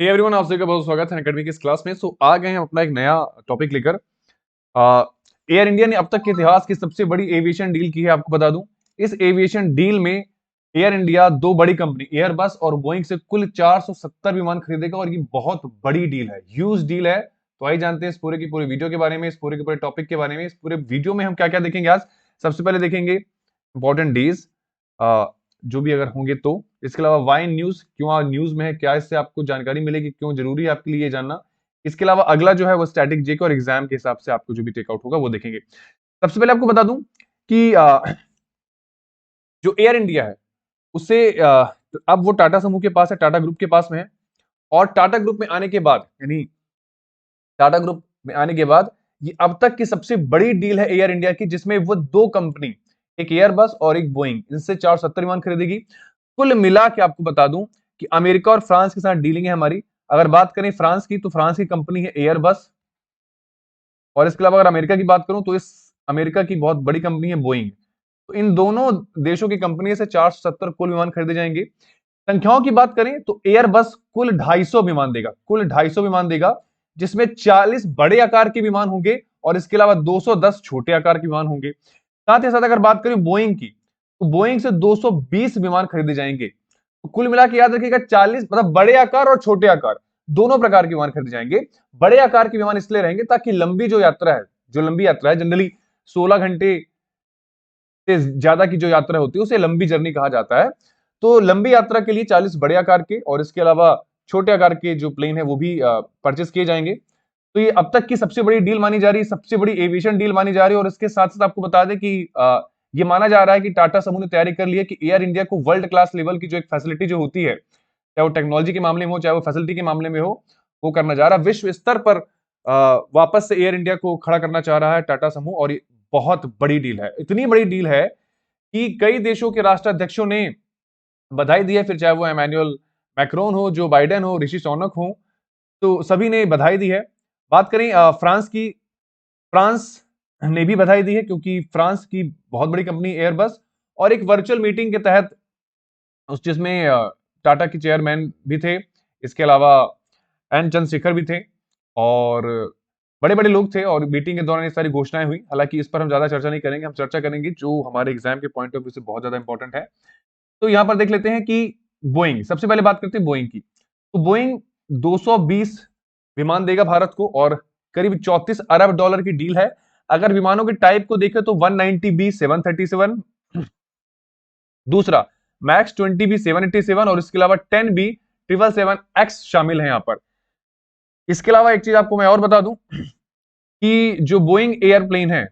Hey everyone, आप सभी का बहुत स्वागत है अकेडमी की इस क्लास में। आ गए हैं हम अपना एक नया टॉपिक लेकर। एयर इंडिया ने अब तक के इतिहास की सबसे बड़ी एविएशन डील की है, आपको बता दूं। इस एविएशन डील में एयर इंडिया दो बड़ी कंपनी एयरबस और बोइंग से कुल 470 विमान खरीदेगा और ये बहुत बड़ी डील है, ह्यूज डील है। तो आइए जानते हैं इस पूरे की पूरी वीडियो के बारे में, इस पूरे के पूरे टॉपिक के बारे में। इस पूरे वीडियो में हम क्या क्या देखेंगे आज। सबसे पहले देखेंगे इंपॉर्टेंट डीज जो भी अगर होंगे तो। इसके अलावा वाइन न्यूज क्यों आज न्यूज में है, क्या इससे आपको जानकारी मिलेगी, क्यों जरूरी है आपके लिए ये जानना। इसके अलावा अगला जो है वो स्टैटिक जेके और एग्जाम के हिसाब से आपको जो भी टेकआउट होगा वो देखेंगे। सबसे पहले आपको बता दूं कि जो एयर इंडिया है उससे अब वो टाटा समूह के पास है, टाटा ग्रुप के पास में है। और टाटा ग्रुप में आने के बाद यानी टाटा ग्रुप में आने के बाद ये अब तक की सबसे बड़ी डील है एयर इंडिया की, जिसमें वो दो कंपनी, एक एयरबस और एक बोइंग, इनसे 470 विमान खरीदेगी। कुल मिला के आपको बता दूं कि अमेरिका और फ्रांस के साथ डीलिंग है हमारी। अगर बात करें फ्रांस की, तो फ्रांस की कंपनी है एयरबस। और इसके अलावा अगर अमेरिका की बात करूं तो इस अमेरिका की बहुत बड़ी कंपनी है बोइंग। तो इन दोनों देशों की कंपनी से 470 कुल विमान खरीदे जाएंगे। संख्याओं की बात करें तो एयरबस कुल 250 विमान देगा, कुल 250 विमान देगा, जिसमें 40 बड़े आकार के विमान होंगे और इसके अलावा 210 छोटे आकार के विमान होंगे। साथ ही साथ अगर बात करें बोइंग की, तो बोइंग से 220 विमान खरीदे जाएंगे। तो कुल मिला के याद रखिएगा 40, मतलब बड़े आकार और छोटे आकार दोनों प्रकार के विमान खरीदे जाएंगे। बड़े आकार के विमान इसलिए रहेंगे ताकि लंबी जो यात्रा है, जो लंबी यात्रा है जनरली 16 घंटे से ज्यादा की जो यात्रा होती है उसे लंबी जर्नी कहा जाता है। तो लंबी यात्रा के लिए 40 बड़े आकार के और इसके अलावा छोटे आकार के जो प्लेन है वो भी परचेस किए जाएंगे। तो ये अब तक की सबसे बड़ी डील मानी जा रही है, सबसे बड़ी एविएशन डील मानी जा रही है। और इसके साथ साथ आपको बता दें कि ये माना जा रहा है कि टाटा समूह ने तैयारी कर ली है कि एयर इंडिया को वर्ल्ड क्लास लेवल की जो एक फैसिलिटी जो होती है, चाहे वो टेक्नोलॉजी के मामले में हो चाहे वो फैसिलिटी के मामले में हो, वो करना चाह रहा है। विश्व स्तर पर वापस से एयर इंडिया को खड़ा करना चाह रहा है टाटा समूह। और ये बहुत बड़ी डील है, इतनी बड़ी डील है कि कई देशों के राष्ट्राध्यक्षों ने बधाई दी है, फिर चाहे वो इमैनुअल मैक्रोन हो, जो बाइडेन हो, ऋषि सोनक हो, तो सभी ने बधाई दी है। बात करें फ्रांस की, फ्रांस ने भी बधाई दी है क्योंकि फ्रांस की बहुत बड़ी कंपनी एयरबस। और एक वर्चुअल मीटिंग के तहत उस जिसमें टाटा के चेयरमैन भी थे, इसके अलावा एन चंद्रशेखर भी थे और बड़े बड़े लोग थे। और मीटिंग के दौरान ये सारी घोषणाएं हुई। हालांकि इस पर हम ज्यादा चर्चा नहीं करेंगे, हम चर्चा करेंगे जो हमारे एग्जाम के पॉइंट ऑफ व्यू से बहुत ज्यादा इंपॉर्टेंट है। तो यहां पर देख लेते हैं कि बोइंग, सबसे पहले बात करते हैं बोइंग की। तो बोइंग 220 विमान देगा भारत को और करीब 34 अरब डॉलर की डील है। अगर विमानों के टाइप को देखें तो 190 बी 737, दूसरा मैक्स 20 बी 787 और इसके अलावा 10 बी 777X शामिल है यहां पर। इसके अलावा एक चीज आपको मैं और बता दूं कि जो बोइंग एयरप्लेन है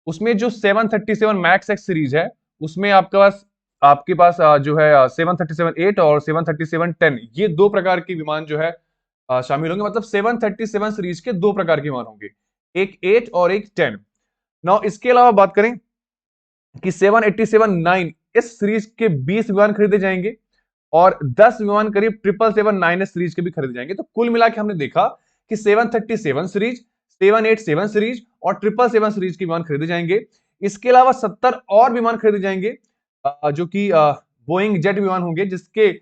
उसमें जो 737 मैक्स एक्स सीरीज है उसमें आपके पास जो है 737-8 और 737-10, ये दो प्रकार के विमान जो है शामिल होंगे। मतलब 737 सीरीज के दो प्रकार के विमान होंगे, एक 8 और एक 10। नाउ इसके अलावा बात करें कि 787-9 इस सीरीज के 20 विमान खरीदे जाएंगे और 10 विमान करीब 777-9 सीरीज के भी खरीदे जाएंगे। तो कुल मिला के हमने देखा कि 737 सीरीज, 787 सीरीज और 777 सीरीज के विमान खरीदे जाएंगे। इसके अलावा 70 और विमान खरीदे जाएंगे जो कि बोइंग जेट विमान होंगे, जिसके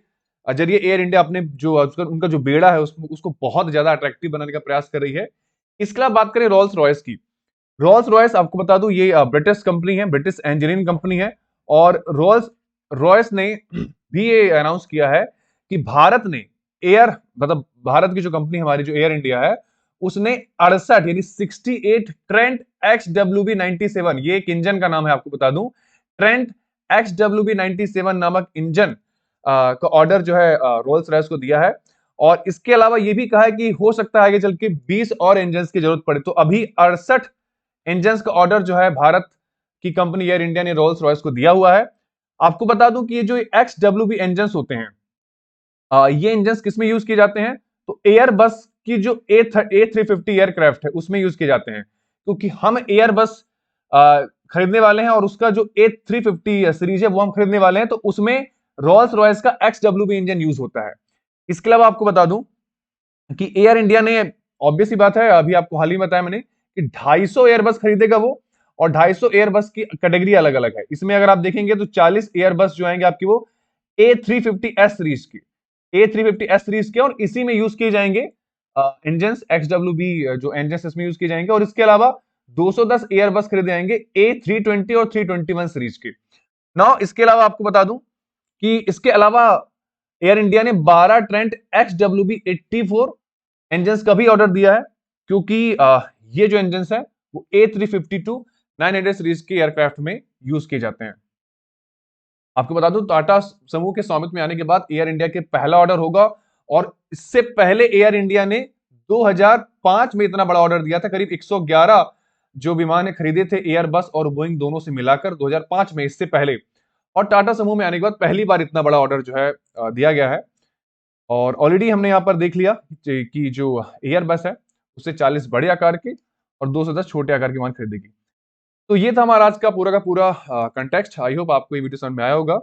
जरिए एयर इंडिया अपने जो उनका जो बेड़ा है उसको बहुत ज्यादा अट्रैक्टिव बनाने का प्रयास कर रही है। इसके अलावा बात करें रोल्स रॉयस की। रोल्स रॉयस आपको बता दूं ये ब्रिटिश कंपनी है, ब्रिटिश इंजीनियरिंग कंपनी है। और रोल्स रॉयस ने भी ये अनाउंस किया है कि भारत ने मतलब भारत की जो कंपनी हमारी जो एयर इंडिया है उसने 68 यानी 68 ट्रेंट XWB-97, ये एक इंजन का नाम है आपको बता दूं, ट्रेंट XWB-97 नामक इंजन का ऑर्डर जो है रोल्स रॉयस को दिया है। और इसके अलावा ये भी कहा है कि हो सकता है आगे चल के 20 और इंजन की जरूरत पड़े। तो अभी 68 इंजन का ऑर्डर जो है भारत की कंपनी एयर इंडिया ने रोल्स रॉयस को दिया हुआ है। आपको बता दूं कि ये जो XWB इंजन होते हैं, ये इंजन किसमें यूज किए जाते हैं, तो एयरबस की जो A350 एयरक्राफ्ट है उसमें यूज किए जाते हैं। क्योंकि हम एयरबस खरीदने वाले हैं और उसका जो A350 सीरीज है वो हम खरीदने वाले हैं, तो उसमें रोल्स रॉयस का XWB इंजन यूज होता है। इसके अलावा आपको बता दूं कि एयर इंडिया ने, ऑब्वियस ही बात है, अभी आपको हाल ही बताया मैंने कि 250 एयरबस खरीदेगा वो। और 250 एयरबस की कैटेगरी अलग अलग है। इसमें अगर आप देखेंगे तो 40 एयरबस जो आएंगे आपकी वो A350S सीरीज की, A350S सीरीज के, और इसी में यूज किए जाएंगे इंजन XWB, जो इंजन इसमें यूज किए जाएंगे। और इसके अलावा 210 एयरबस खरीदे जाएंगे A320 और 321 सीरीज के। नाउ इसके अलावा आपको बता दूं कि इसके अलावा एयर इंडिया ने 12 ट्रेंट XWB-84 इंजन का भी ऑर्डर दिया है, क्योंकि ये जो इंजन है वो A350 900 सीरीज के एयरक्राफ्ट में यूज किए जाते हैं। आपको बता दूं, टाटा समूह के स्वामित्व में आने के बाद एयर इंडिया के पहला ऑर्डर होगा, और इससे पहले एयर इंडिया ने 2005 में इतना बड़ा ऑर्डर दिया था, करीब 111 जो विमान खरीदे थे एयरबस और बोइंग दोनों से मिलाकर 2005 में, इससे पहले। और टाटा समूह में आने के बाद पहली बार इतना बड़ा ऑर्डर जो है दिया गया है। और ऑलरेडी हमने यहां पर देख लिया कि जो एयरबस है उससे 40 बड़े आकार के और 210 छोटे आकार के विमान खरीदेगी। तो ये था हमारा आज का पूरा कंटेक्स्ट। आई होप आपको ये वीडियो समझ में आया होगा।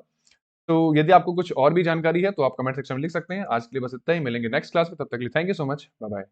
तो यदि आपको कुछ और भी जानकारी है तो आप कमेंट सेक्शन में लिख सकते हैं। आज के लिए बस इतना ही, मिलेंगे नेक्स्ट क्लास में, तब तक के लिए thank you so much, bye bye.